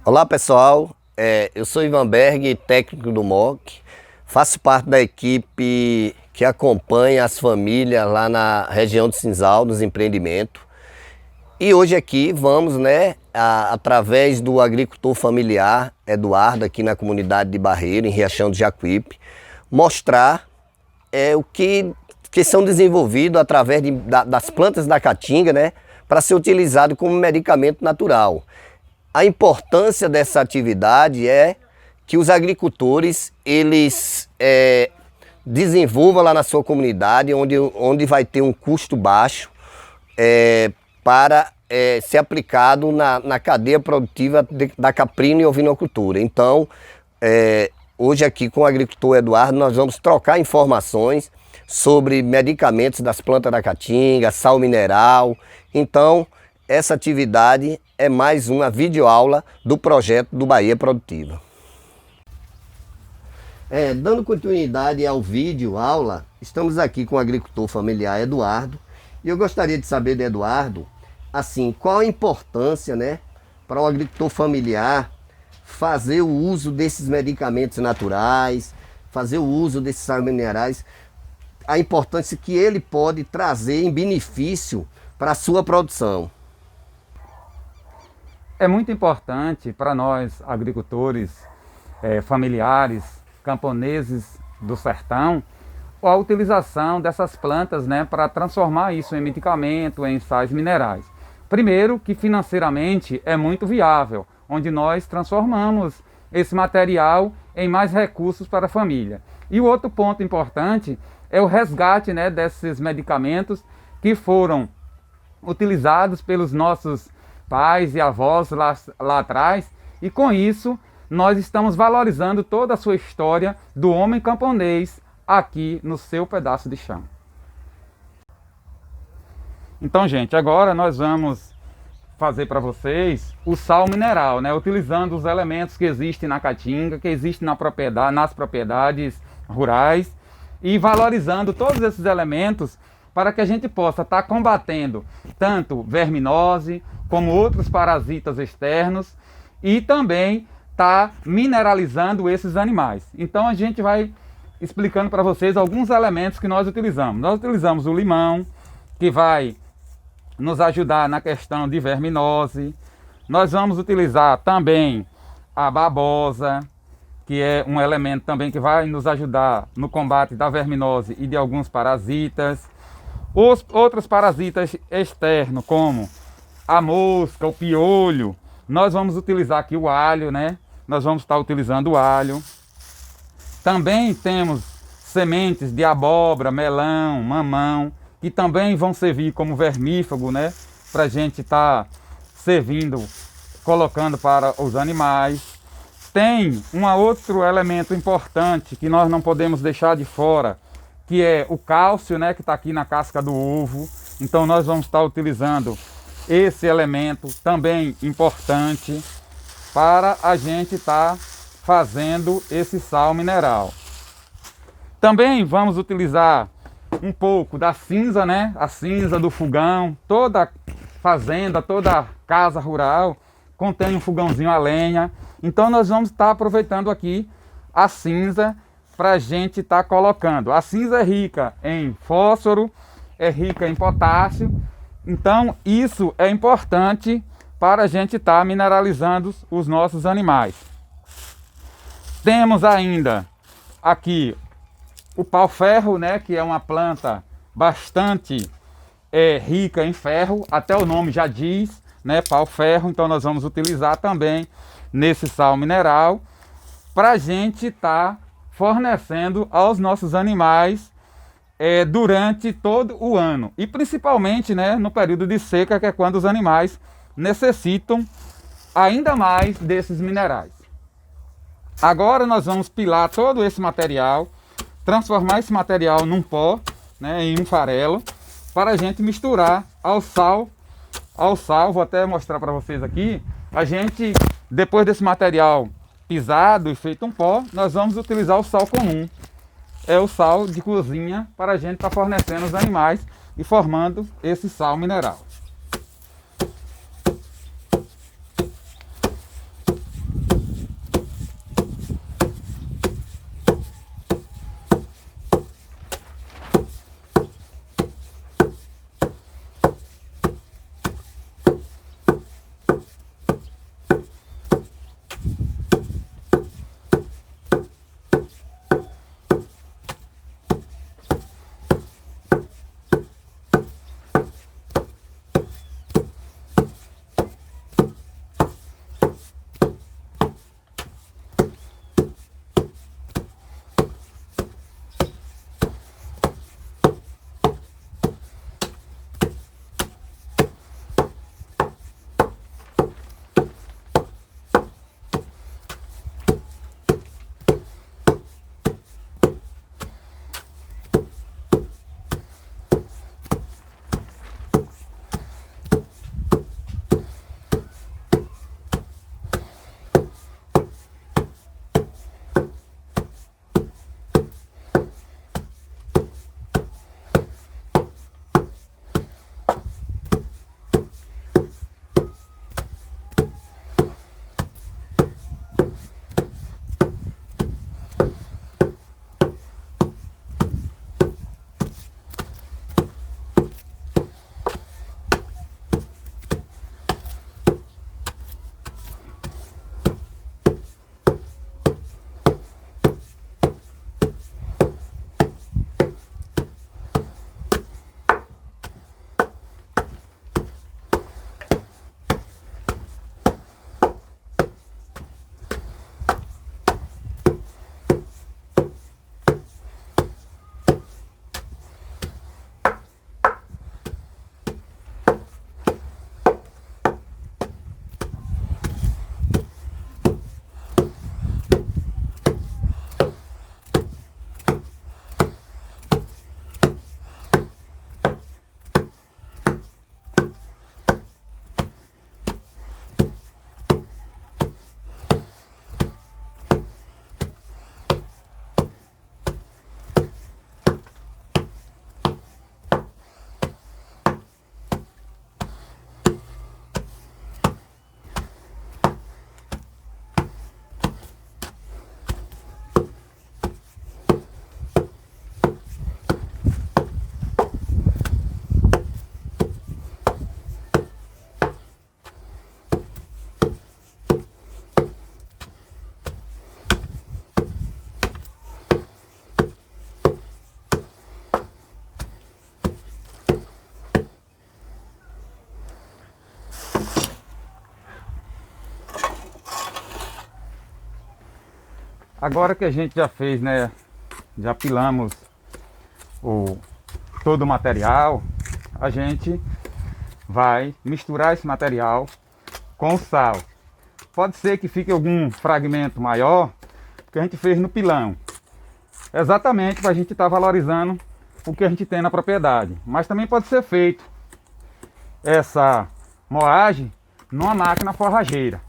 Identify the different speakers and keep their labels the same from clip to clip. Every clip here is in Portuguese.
Speaker 1: Olá pessoal, eu sou Ivan Berg, técnico do MOC, faço parte da equipe que acompanha as famílias lá na região de Cinzal, nos empreendimentos. E hoje aqui vamos, através do agricultor familiar Eduardo, aqui na comunidade de Barreiro, em Riachão do Jacuípe, mostrar o que são desenvolvidos através das plantas da caatinga, para ser utilizado como medicamento natural. A importância dessa atividade é que os agricultores eles desenvolvam lá na sua comunidade, onde vai ter um custo baixo para ser aplicado na cadeia produtiva da caprino e ovinocultura. Então, hoje aqui com o agricultor Eduardo, nós vamos trocar informações sobre medicamentos das plantas da caatinga, sal mineral. Então, essa atividade é mais uma videoaula do projeto do Bahia Produtiva. Dando continuidade ao vídeo aula, estamos aqui com o agricultor familiar Eduardo, e eu gostaria de saber de Eduardo, assim, qual a importância, para o agricultor familiar fazer o uso desses medicamentos naturais, fazer o uso desses sais minerais, a importância que ele pode trazer em benefício para a sua produção.
Speaker 2: É muito importante para nós agricultores familiares, camponeses do sertão, a utilização dessas plantas para transformar isso em medicamento, em sais minerais. Primeiro, que financeiramente é muito viável, onde nós transformamos esse material em mais recursos para a família. E o outro ponto importante é o resgate desses medicamentos que foram utilizados pelos nossos pais e avós lá atrás, e com isso nós estamos valorizando toda a sua história do homem camponês aqui no seu pedaço de chão. Então, gente, agora nós vamos fazer para vocês o sal mineral, utilizando os elementos que existem na caatinga, que existem nas propriedades rurais, e valorizando todos esses elementos para que a gente possa estar combatendo tanto verminose como outros parasitas externos, e também estar mineralizando esses animais. Então a gente vai explicando para vocês alguns elementos que nós utilizamos. Nós utilizamos o limão, que vai nos ajudar na questão de verminose. Nós vamos utilizar também a babosa, que é um elemento também que vai nos ajudar no combate da verminose e de alguns parasitas. Os outros parasitas externos, como a mosca, o piolho, nós vamos utilizar aqui o alho, Nós vamos estar utilizando o alho. Também temos sementes de abóbora, melão, mamão, que também vão servir como vermífugo, para a gente estar servindo, colocando para os animais. Tem um outro elemento importante que nós não podemos deixar de fora, que é o cálcio, que está aqui na casca do ovo. Então nós vamos estar utilizando esse elemento também importante para a gente estar fazendo esse sal mineral. Também vamos utilizar um pouco da cinza, a cinza do fogão. Toda fazenda, toda casa rural contém um fogãozinho a lenha. Então nós vamos estar aproveitando aqui a cinza para a gente estar colocando. A cinza é rica em fósforo, é rica em potássio. Então isso é importante para a gente estar mineralizando os nossos animais. Temos ainda aqui o pau-ferro, que é uma planta bastante rica em ferro, até o nome já diz, pau-ferro. Então nós vamos utilizar também nesse sal mineral para a gente estar fornecendo aos nossos animais durante todo o ano, e principalmente no período de seca, que é quando os animais necessitam ainda mais desses minerais. Agora nós vamos pilar todo esse material, transformar esse material num pó, em um farelo, para a gente misturar ao sal. Vou até mostrar para vocês aqui. A gente, depois desse material pisado e feito um pó, nós vamos utilizar o sal comum. É o sal de cozinha para a gente estar fornecendo os animais e formando esse sal mineral. Agora que a gente já fez, né, já pilamos todo o material, a gente vai misturar esse material com o sal. Pode ser que fique algum fragmento maior, que a gente fez no pilão. Exatamente para a gente estar valorizando o que a gente tem na propriedade. Mas também pode ser feito essa moagem numa máquina forrageira.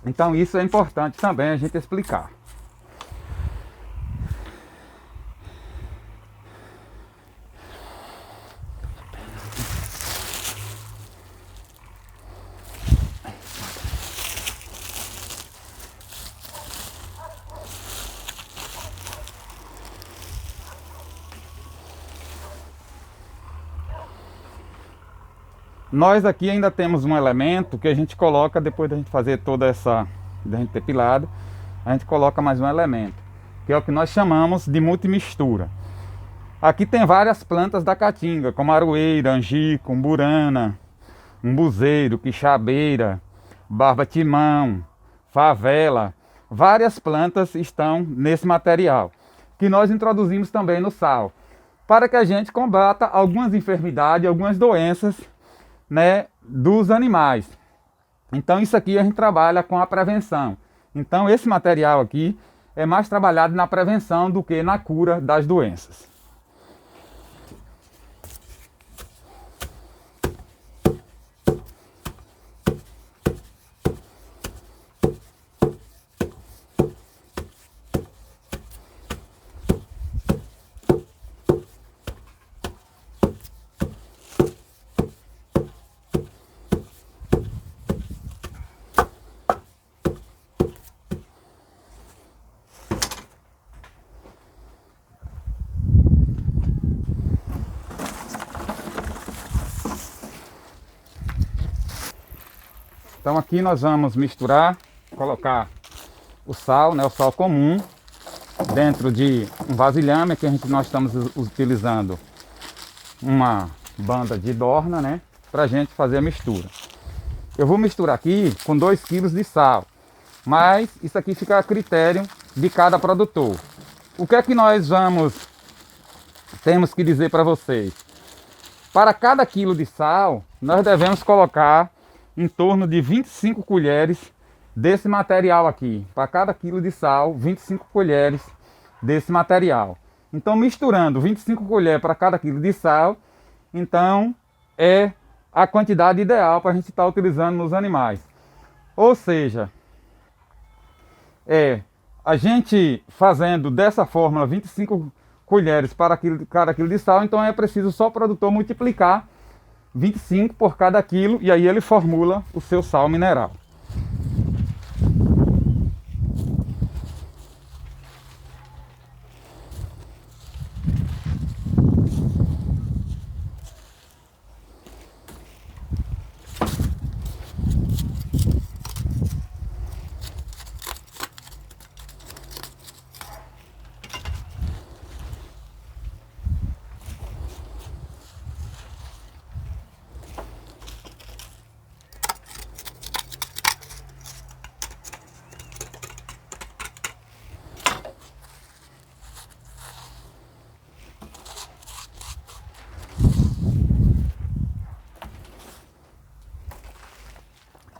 Speaker 2: Então isso é importante também a gente explicar. Nós aqui ainda temos um elemento que a gente coloca depois da gente fazer toda essa, da gente ter pilado, a gente coloca mais um elemento, que é o que nós chamamos de multimistura. Aqui tem várias plantas da caatinga, como aroeira, angico, umburana, umbuzeiro, quixabeira, barba-timão, favela. Várias plantas estão nesse material, que nós introduzimos também no sal, para que a gente combata algumas enfermidades, algumas doenças, né, dos animais. Então isso aqui a gente trabalha com a prevenção. Então esse material aqui é mais trabalhado na prevenção do que na cura das doenças. Então aqui nós vamos misturar, colocar o sal, né, o sal comum, dentro de um vasilhame, que nós estamos utilizando uma banda de dorna, né, para a gente fazer a mistura. Eu vou misturar aqui com 2 kg de sal, mas isso aqui fica a critério de cada produtor. O que é que nós temos que dizer para vocês? Para cada quilo de sal, nós devemos colocar em torno de 25 colheres desse material aqui. Para cada quilo de sal, 25 colheres desse material. Então, misturando 25 colheres para cada quilo de sal, então é a quantidade ideal para a gente estar utilizando nos animais. Ou seja, a gente fazendo dessa fórmula 25 colheres para cada quilo de sal, então é preciso só o produtor multiplicar 25 por cada quilo, e aí ele formula o seu sal mineral.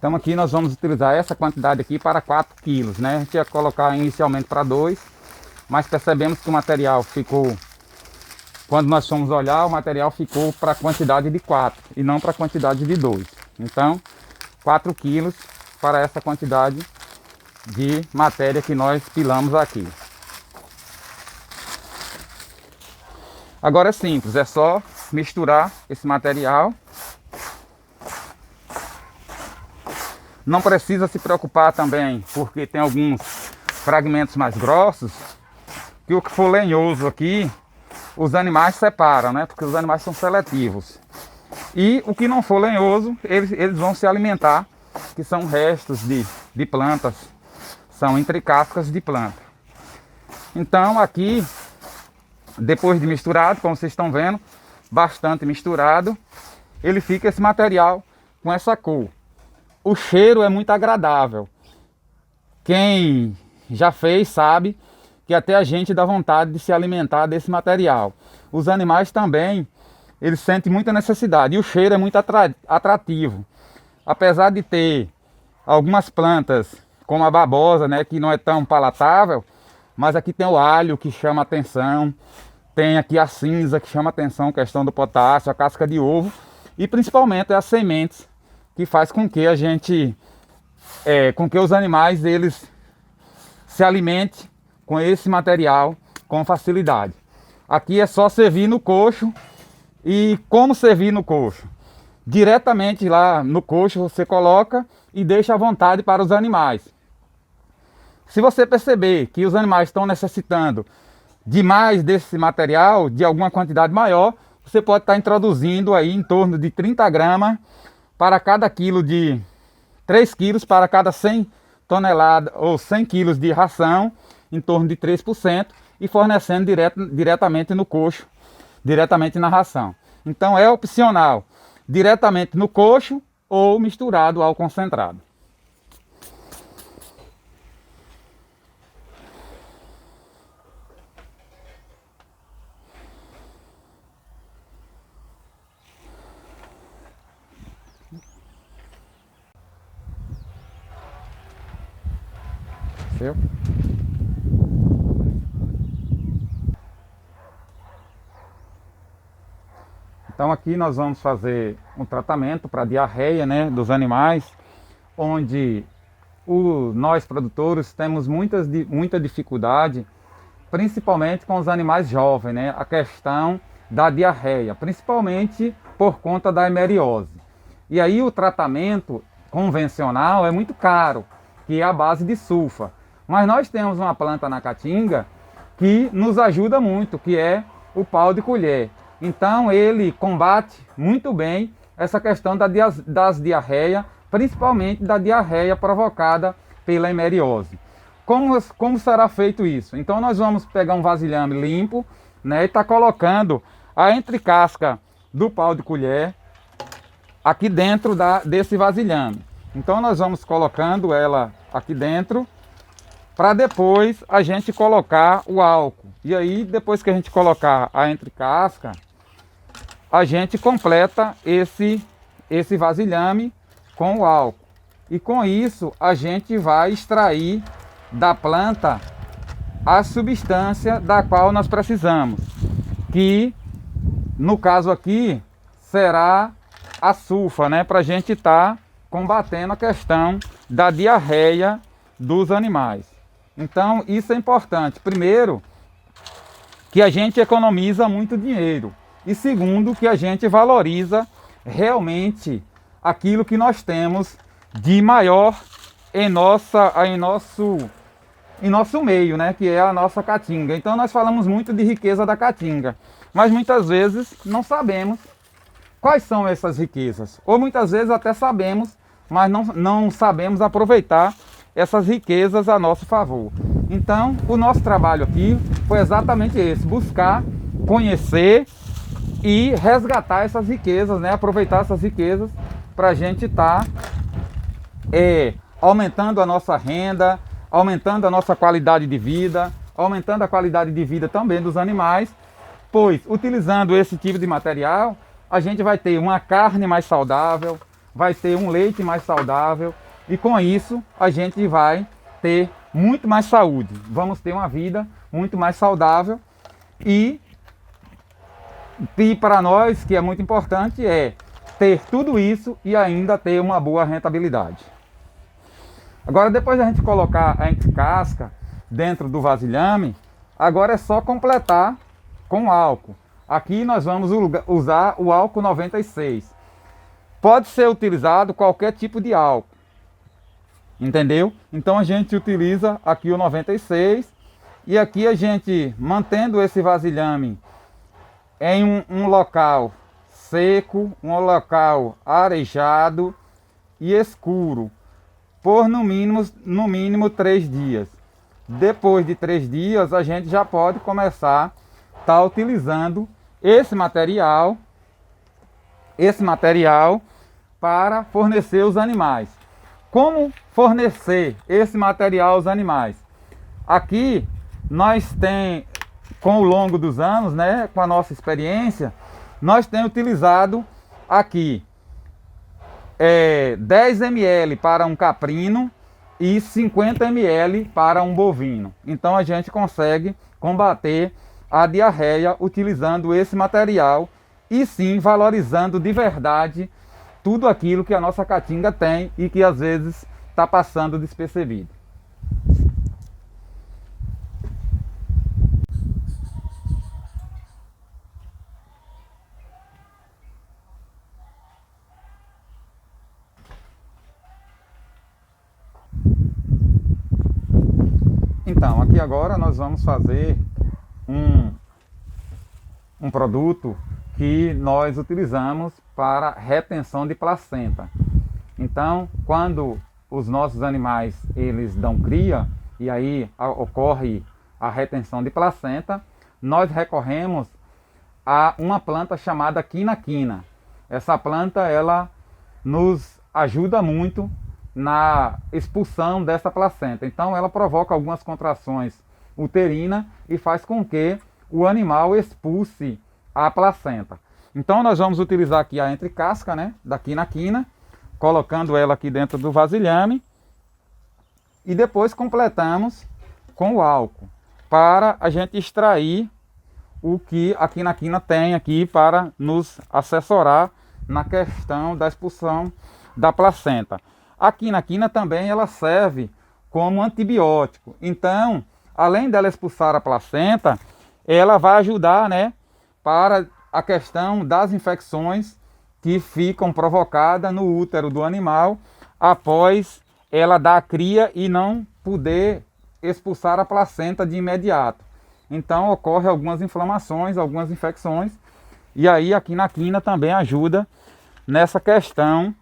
Speaker 2: Então aqui nós vamos utilizar essa quantidade aqui para 4 quilos, né? A gente ia colocar inicialmente para 2, mas percebemos que o material ficou, quando nós fomos olhar, o material ficou para a quantidade de 4 e não para a quantidade de 2. Então 4 quilos para essa quantidade de matéria que nós pilamos aqui. Agora é simples, é só misturar esse material. Não precisa se preocupar também, porque tem alguns fragmentos mais grossos, que o que for lenhoso aqui, os animais separam, né? Porque os animais são seletivos. E o que não for lenhoso, eles vão se alimentar, que são restos de plantas, são entre cascas de planta. Então aqui, depois de misturado, como vocês estão vendo, bastante misturado, ele fica esse material com essa cor. O cheiro é muito agradável. Quem já fez sabe que até a gente dá vontade de se alimentar desse material. Os animais também, eles sentem muita necessidade e o cheiro é muito atrativo. Apesar de ter algumas plantas, como a babosa, né, que não é tão palatável, mas aqui tem o alho que chama atenção, tem aqui a cinza que chama atenção, questão do potássio, a casca de ovo e principalmente as sementes que faz com que a gente, com que os animais eles se alimentem com esse material com facilidade. Aqui é só servir no coxo. E como servir no coxo? Diretamente lá no coxo você coloca e deixa à vontade para os animais. Se você perceber que os animais estão necessitando de mais desse material, de alguma quantidade maior, você pode estar introduzindo aí em torno de 30 gramas para cada quilo de 3 quilos para cada 100 toneladas ou 100 quilos de ração, em torno de 3%, e fornecendo diretamente no coxo, diretamente na ração. Então é opcional, diretamente no coxo ou misturado ao concentrado. Seu? Então aqui nós vamos fazer um tratamento para diarreia, né, dos animais, onde nós produtores temos muita dificuldade, principalmente com os animais jovens, né, a questão da diarreia, principalmente por conta da hemeriose. E aí o tratamento convencional é muito caro, que é a base de sulfa. Mas nós temos uma planta na caatinga que nos ajuda muito, que é o pau de colher. Então ele combate muito bem essa questão das diarreias, principalmente da diarreia provocada pela hemeriose. Como será feito isso? Então nós vamos pegar um vasilhame limpo, né, e tá colocando a entrecasca do pau de colher aqui dentro desse vasilhame. Então nós vamos colocando ela aqui dentro para depois a gente colocar o álcool. E aí depois que a gente colocar a entrecasca, a gente completa esse vasilhame com o álcool. E com isso a gente vai extrair da planta a substância da qual nós precisamos, que no caso aqui será a sulfa, né, para a gente estar combatendo a questão da diarreia dos animais. Então isso é importante. Primeiro, que a gente economiza muito dinheiro. E segundo, que a gente valoriza realmente aquilo que nós temos de maior em nosso meio, né? Que é a nossa caatinga. Então nós falamos muito de riqueza da caatinga, mas muitas vezes não sabemos quais são essas riquezas. Ou muitas vezes até sabemos, mas não sabemos aproveitar essas riquezas a nosso favor. Então o nosso trabalho aqui foi exatamente esse: buscar, conhecer e resgatar essas riquezas, né? Aproveitar essas riquezas para a gente estar aumentando a nossa renda, aumentando a nossa qualidade de vida, aumentando a qualidade de vida também dos animais, pois utilizando esse tipo de material, a gente vai ter uma carne mais saudável, vai ter um leite mais saudável e com isso a gente vai ter muito mais saúde. Vamos ter uma vida muito mais saudável e para nós, que é muito importante, é ter tudo isso e ainda ter uma boa rentabilidade. Agora, depois da gente colocar a entrecasca dentro do vasilhame, agora é só completar com álcool. Aqui nós vamos usar o álcool 96. Pode ser utilizado qualquer tipo de álcool, entendeu? Então a gente utiliza aqui o 96 e aqui a gente, mantendo esse vasilhame em um local seco, um local arejado e escuro, por no mínimo 3 dias. Depois de 3 dias, a gente já pode começar a estar utilizando esse material para fornecer os animais. Como fornecer esse material aos animais? Aqui nós tem, com o longo dos anos, né, com a nossa experiência, nós temos utilizado aqui 10 ml para um caprino e 50 ml para um bovino. Então a gente consegue combater a diarreia utilizando esse material e sim valorizando de verdade tudo aquilo que a nossa caatinga tem e que às vezes está passando despercebido. Então, aqui agora nós vamos fazer um produto que nós utilizamos para retenção de placenta. Então, quando os nossos animais eles dão cria e aí ocorre a retenção de placenta, nós recorremos a uma planta chamada quina-quina. Essa planta ela nos ajuda muito na expulsão dessa placenta. Então ela provoca algumas contrações uterinas e faz com que o animal expulse a placenta. Então nós vamos utilizar aqui a entrecasca, né, da quina-quina, colocando ela aqui dentro do vasilhame e depois completamos com o álcool para a gente extrair o que a quina-quina tem aqui para nos assessorar na questão da expulsão da placenta. A quina-quina também ela serve como antibiótico. Então, além dela expulsar a placenta, ela vai ajudar, né, para a questão das infecções que ficam provocadas no útero do animal após ela dar a cria e não poder expulsar a placenta de imediato. Então ocorre algumas inflamações, algumas infecções, e aí a quina-quina também ajuda nessa questão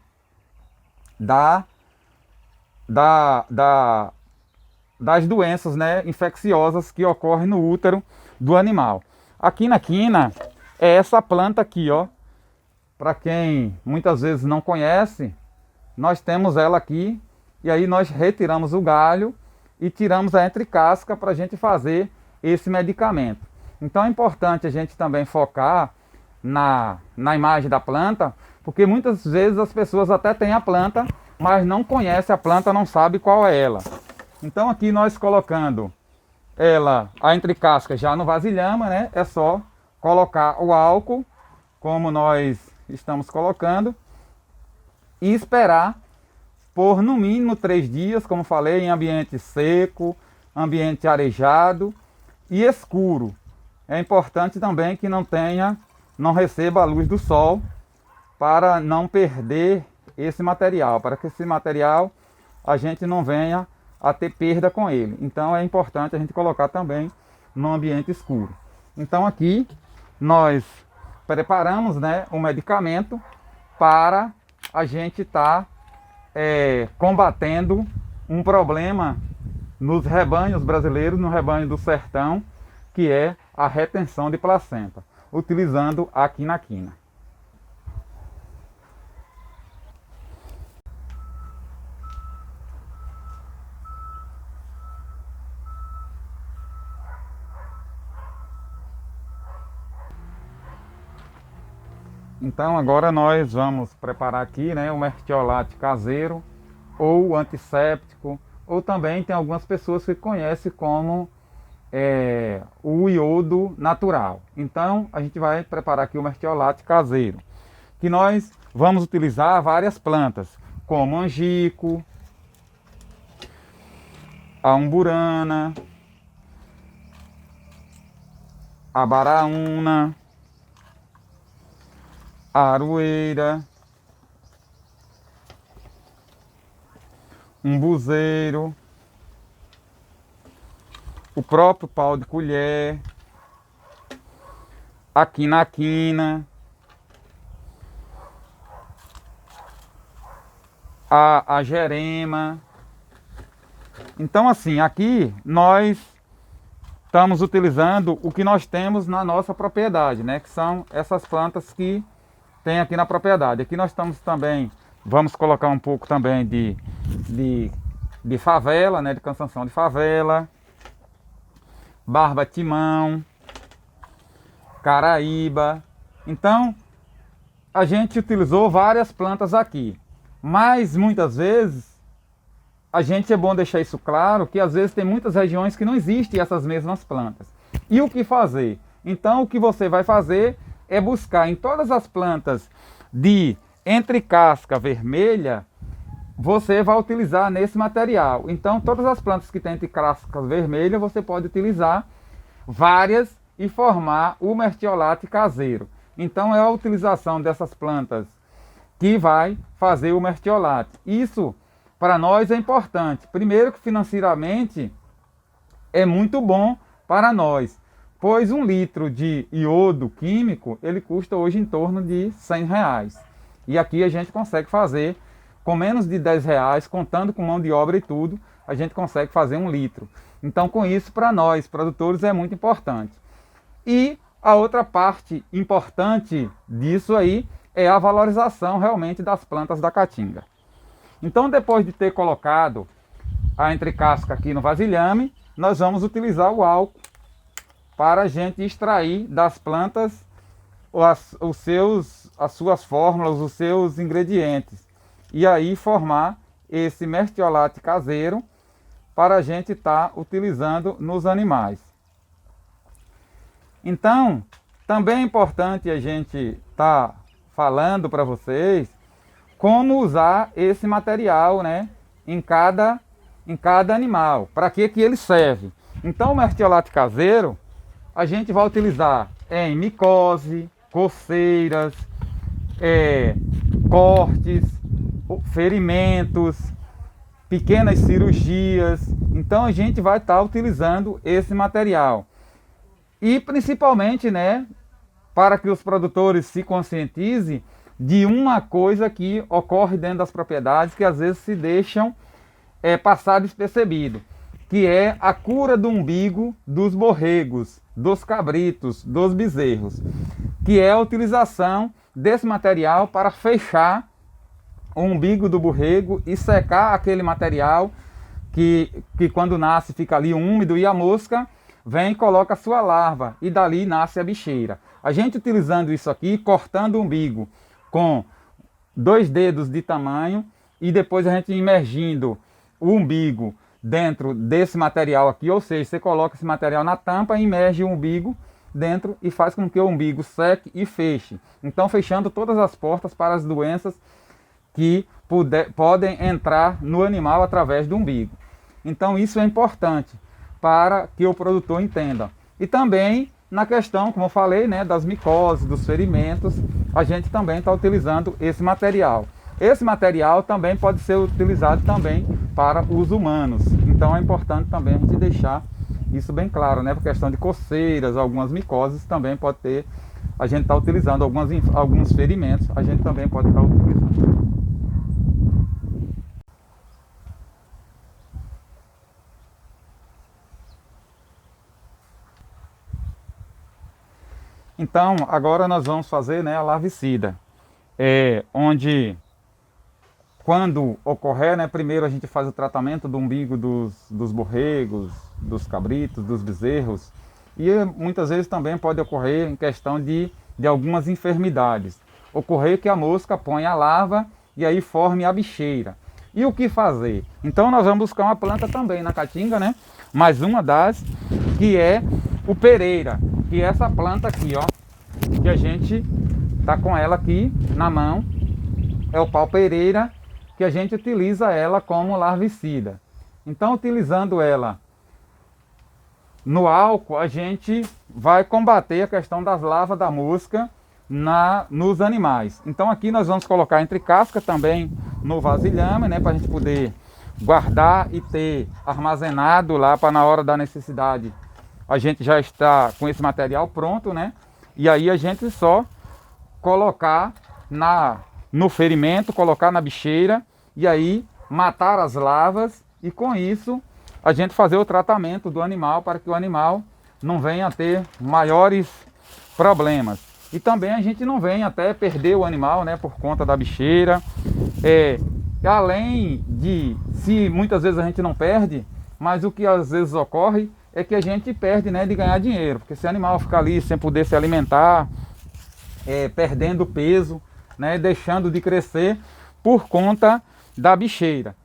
Speaker 2: das doenças, né, infecciosas que ocorrem no útero do animal. A quina-quina é essa planta aqui, ó. Para quem muitas vezes não conhece, nós temos ela aqui e aí nós retiramos o galho e tiramos a entrecasca para a gente fazer esse medicamento. Então é importante a gente também focar na imagem da planta, porque muitas vezes as pessoas até têm a planta, mas não conhecem a planta, não sabe qual é ela. Então aqui nós colocando ela, a entrecasca já no vasilhame, né? É só colocar o álcool, como nós estamos colocando, e esperar por no mínimo 3 dias, como falei, em ambiente seco, ambiente arejado e escuro. É importante também que não receba a luz do sol para não perder esse material, para que esse material a gente não venha a ter perda com ele. Então é importante a gente colocar também no ambiente escuro. Então aqui nós preparamos, né, um medicamento para a gente estar combatendo um problema nos rebanhos brasileiros, no rebanho do sertão, que é a retenção de placenta, utilizando a quina-quina. Então agora nós vamos preparar aqui, né, o mertiolate caseiro ou antisséptico, ou também tem algumas pessoas que conhecem como o iodo natural. Então a gente vai preparar aqui o mertiolate caseiro, que nós vamos utilizar várias plantas, como angico, a umburana, a baraúna, a aroeira, umbuzeiro, o próprio pau de colher, a quina-quina, a jerema. Então assim, aqui nós estamos utilizando o que nós temos na nossa propriedade, né? Que são essas plantas que tem aqui na propriedade. Aqui nós estamos também, vamos colocar um pouco também de favela, né? De cansanção de favela. barba-timão, caraíba. Então, a gente utilizou várias plantas aqui, mas muitas vezes a gente é bom deixar isso claro, que às vezes tem muitas regiões que não existem essas mesmas plantas. E o que fazer? Então o que você vai fazer é buscar em todas as plantas de entre casca vermelha, você vai utilizar nesse material. Então todas as plantas que tem entre casca vermelha, você pode utilizar várias e formar o mertiolate caseiro. Então é a utilização dessas plantas que vai fazer o mertiolate. Isso para nós é importante. Primeiro que financeiramente é muito bom para nós, pois 1 litro de iodo químico, ele custa hoje em torno de R$100. E aqui a gente consegue fazer com menos de R$10, contando com mão de obra e tudo, a gente consegue fazer 1 litro. Então com isso para nós, produtores, é muito importante. E a outra parte importante disso aí é a valorização realmente das plantas da caatinga. Então depois de ter colocado a entrecasca aqui no vasilhame, nós vamos utilizar o álcool para a gente extrair das plantas as suas fórmulas, os seus ingredientes. E aí formar esse mertiolate caseiro para a gente estar utilizando nos animais. Então, também é importante a gente estar falando para vocês como usar esse material, né, em cada animal, para que ele serve. Então o mertiolate caseiro a gente vai utilizar em micose, coceiras, cortes, ferimentos, pequenas cirurgias. Então a gente vai estar utilizando esse material. E principalmente, né, para que os produtores se conscientizem de uma coisa que ocorre dentro das propriedades, que às vezes se deixam passar despercebido, que é a cura do umbigo dos borregos, dos cabritos, dos bezerros, que é a utilização desse material para fechar o umbigo do borrego e secar aquele material que quando nasce fica ali úmido, e a mosca vem e coloca a sua larva e dali nasce a bicheira. A gente utilizando isso aqui, cortando o umbigo com 2 dedos de tamanho e depois a gente imergindo o umbigo dentro desse material aqui, ou seja, você coloca esse material na tampa, imerge o umbigo dentro e faz com que o umbigo seque e feche. Então fechando todas as portas para as doenças que podem entrar no animal através do umbigo. Então isso é importante para que o produtor entenda. E também na questão, como eu falei, né, das micoses, dos ferimentos, a gente também está utilizando esse material. Esse material também pode ser utilizado também para os humanos. Então é importante também a gente deixar isso bem claro, né? Por questão de coceiras, algumas micoses também pode ter, a gente está utilizando alguns ferimentos, a gente também pode estar utilizando. Então, agora nós vamos fazer, né, a larvicida, onde, quando ocorrer, né, primeiro a gente faz o tratamento do umbigo dos borregos, dos cabritos, dos bezerros, e muitas vezes também pode ocorrer em questão de algumas enfermidades. Ocorrer que a mosca põe a larva e aí forme a bicheira. E o que fazer? Então nós vamos buscar uma planta também na caatinga, né, mais uma das, que é o pereira, que é essa planta aqui, ó, que a gente tá com ela aqui na mão, é o pau pereira, que a gente utiliza ela como larvicida. Então, utilizando ela no álcool, a gente vai combater a questão das larvas da mosca nos animais. Então aqui nós vamos colocar entre casca também no vasilhame, né, para a gente poder guardar e ter armazenado lá para na hora da necessidade a gente já está com esse material pronto, né? E aí a gente só colocar no ferimento, colocar na bicheira e aí matar as larvas, e com isso a gente fazer o tratamento do animal para que o animal não venha a ter maiores problemas. E também a gente não venha até perder o animal, né, por conta da bicheira. Além de, se muitas vezes a gente não perde, mas o que às vezes ocorre é que a gente perde, né, de ganhar dinheiro, porque se o animal ficar ali sem poder se alimentar, perdendo peso, né, deixando de crescer por conta da bicheira.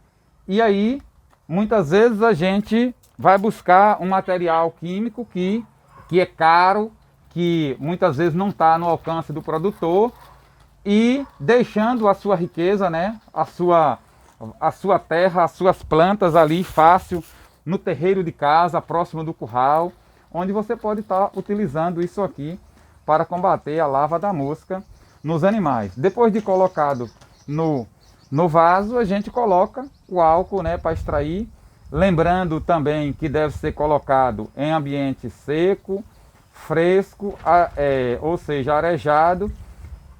Speaker 2: E aí, muitas vezes a gente vai buscar um material químico que é caro, que muitas vezes não está no alcance do produtor, e deixando a sua riqueza, né, a sua terra, as suas plantas ali fácil, no terreiro de casa, próximo do curral, onde você pode estar utilizando isso aqui para combater a larva da mosca nos animais. Depois de colocado no vaso, a gente coloca o álcool, né, para extrair, lembrando também que deve ser colocado em ambiente seco, fresco, ou seja, arejado,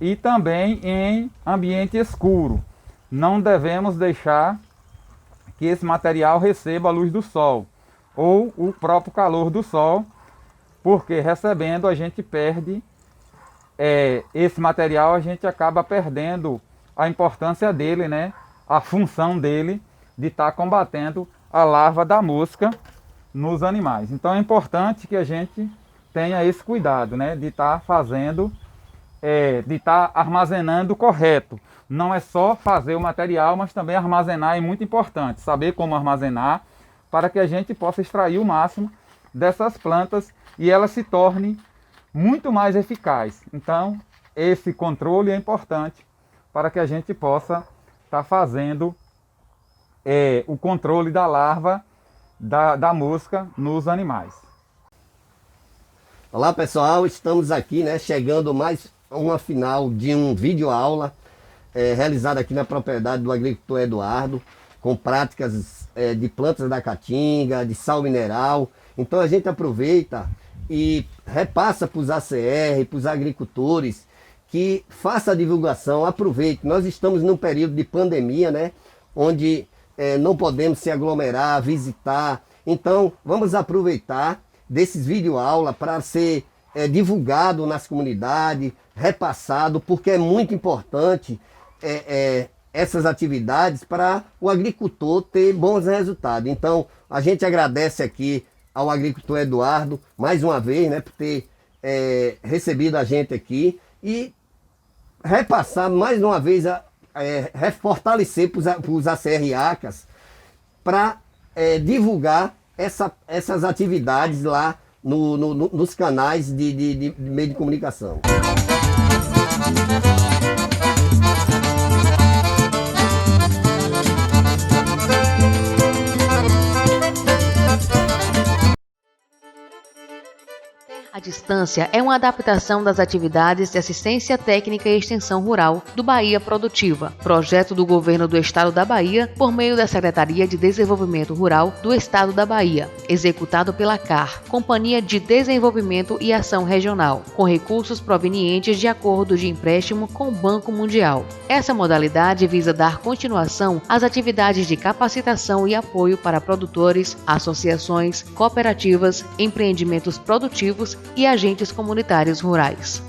Speaker 2: e também em ambiente escuro. Não devemos deixar que esse material receba a luz do sol ou o próprio calor do sol, porque recebendo a gente perde esse material, a gente acaba perdendo a importância dele, né? A função dele de estar combatendo a larva da mosca nos animais. Então é importante que a gente tenha esse cuidado, né? De estar fazendo, de estar armazenando correto. Não é só fazer o material, mas também armazenar é muito importante. Saber como armazenar para que a gente possa extrair o máximo dessas plantas e ela se torne muito mais eficaz. Então, esse controle é importante para que a gente possa estar fazendo o controle da larva da mosca nos animais.
Speaker 1: Olá pessoal, estamos aqui, né, chegando mais a uma final de um vídeo aula realizado aqui na propriedade do agricultor Eduardo, com práticas de plantas da caatinga, de sal mineral. Então a gente aproveita e repassa para os ACR, para os agricultores, que faça a divulgação, aproveite. Nós estamos num período de pandemia, né, onde não podemos se aglomerar, visitar. Então vamos aproveitar desses videoaulas para ser divulgado nas comunidades, repassado, porque é muito importante essas atividades para o agricultor ter bons resultados. Então a gente agradece aqui ao agricultor Eduardo mais uma vez, né, por ter recebido a gente aqui e repassar mais uma vez, fortalecer para os ACR-ACAS para divulgar essas atividades lá nos canais de meio de comunicação.
Speaker 3: A distância é uma adaptação das atividades de assistência técnica e extensão rural do Bahia Produtiva, projeto do Governo do Estado da Bahia por meio da Secretaria de Desenvolvimento Rural do Estado da Bahia, executado pela CAR, Companhia de Desenvolvimento e Ação Regional, com recursos provenientes de acordo de empréstimo com o Banco Mundial. Essa modalidade visa dar continuação às atividades de capacitação e apoio para produtores, associações, cooperativas, empreendimentos produtivos e agentes comunitários rurais.